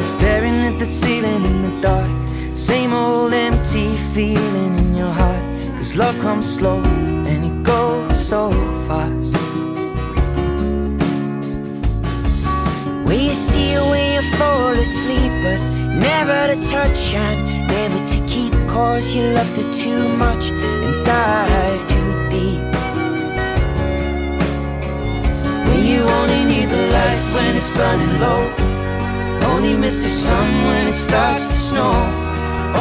Staring at the ceiling in the dark, same old empty feeling in your heart. 'Cause love comes slow and it goes so fast. When you see it when you fall asleep, but never to touch and never to keep, 'cause you loved it too much and dive too deep. When you only need the light when it's burning low, only miss the sun when it starts to snow,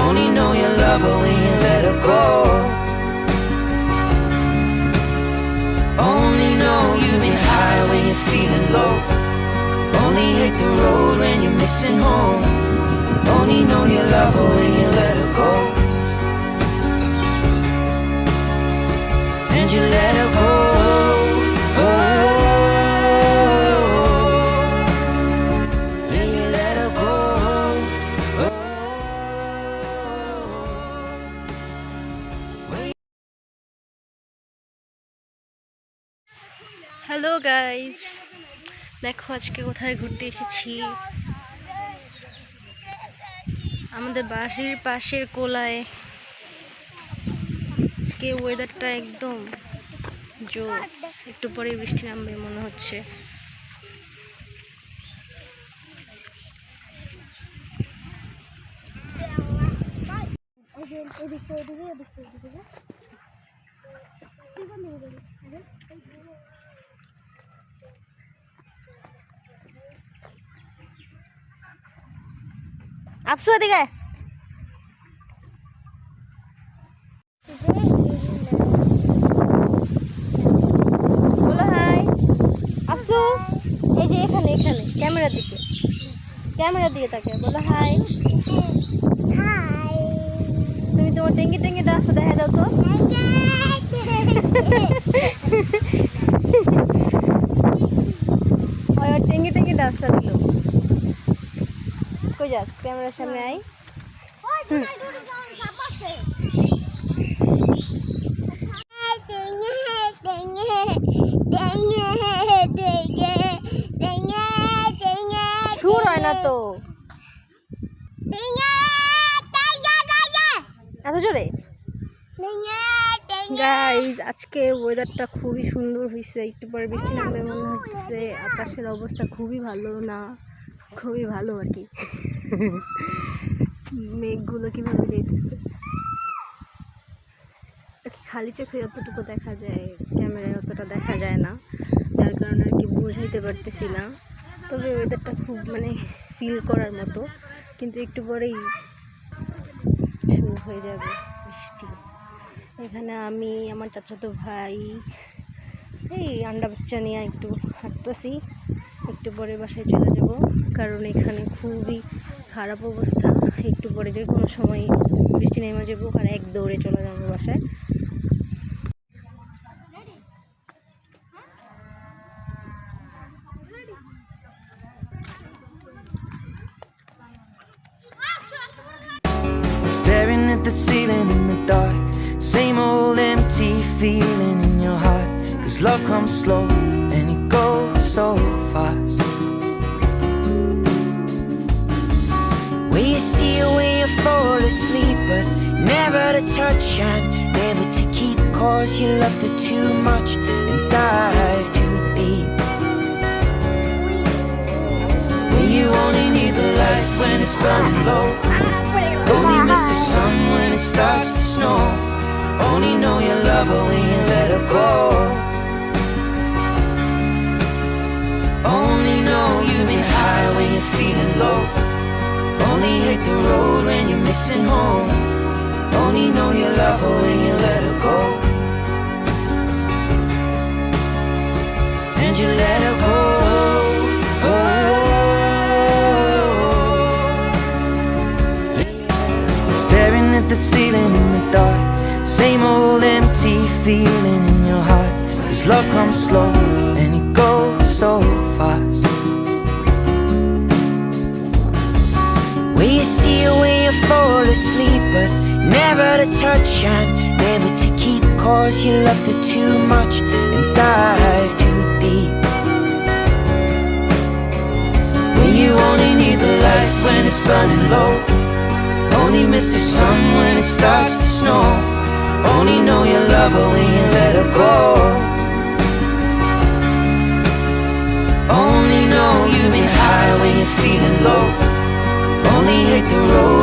only know you love her when you let her go, only know you've been high when you're feeling low, only hate the road when you're missing home, only know you love her when you let her go, and you let her go. Hello guys, দেখো আজকে কোথায় ঘুরতে এসেছি। আমাদের বাড়ির পাশের কোলায়। আজকে ওয়েদারটা একদম জোস, একটু পরে বৃষ্টি নামবে মনে হচ্ছে। আপসু এদিকে বলো হাই। আপসু এই যে এখানে এখানে ক্যামেরার দিকে, ক্যামেরার দিকে তাকে বলো হাই। হাই, তুমি তোমার টেঙ্গি টেঙ্গি ডান্স দেখা দাও তো। টেঙ্গি টেঙ্গি ডান্সটা দিল। কই যাস, ক্যামেরার সামনে আই। সুর হয় না তো এত জোরে। গাইজ, আজকের ওয়েদারটা খুবই সুন্দর হয়েছে, একটু পরে বৃষ্টি নামবে মনে হচ্ছে। আকাশের অবস্থা খুবই ভালো না, খুবই ভালো আর কি। মেঘগুলো কিভাবে যাইতেছে, খালি চোখে যতটুকু দেখা যায় ক্যামেরায় অতটা দেখা যায় না, যার কারণে আর কি বোঝাইতে পারতেছি না। তবে ওয়েদারটা খুব মানে ফিল করার মতো, কিন্তু একটু পরেই শুরু হয়ে যাবে বৃষ্টি। এখানে আমি, আমার চাচাতো ভাই, এই আন্ডা বাচ্চা নিয়ে একটু হাঁটতেছি। একটু পরে বাসায় চলে যাব, কারণ এখানে খুবই খারাপ অবস্থা। একটু পরে যে কোনো সময় বৃষ্টি নেমে যাবো আর এক দৌড়ে চলে যাবো বাসায়। Staring at the ceiling in the dark, same old empty feeling in your heart. 'Cause love comes slow and it goes so fast. When you see it when you fall asleep, but never to touch and never to keep, 'cause you loved it too much and dive too deep. When you only need the light when it's burning low, only miss the sun when it starts to snow, only know you love her when you let her go, only know you've been high when you're feeling low, only hate the road when you're missing home, only know you love her when you let her go, and you let her go. Staring at the ceiling in the dark, same old empty feeling in your heart. 'Cause love comes slow and it goes so fast. When you see it when you fall asleep, but never to touch and never to keep, 'cause you loved it too much and dive too deep. When you only need the light when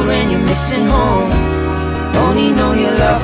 cold when you're missing home. Only know you love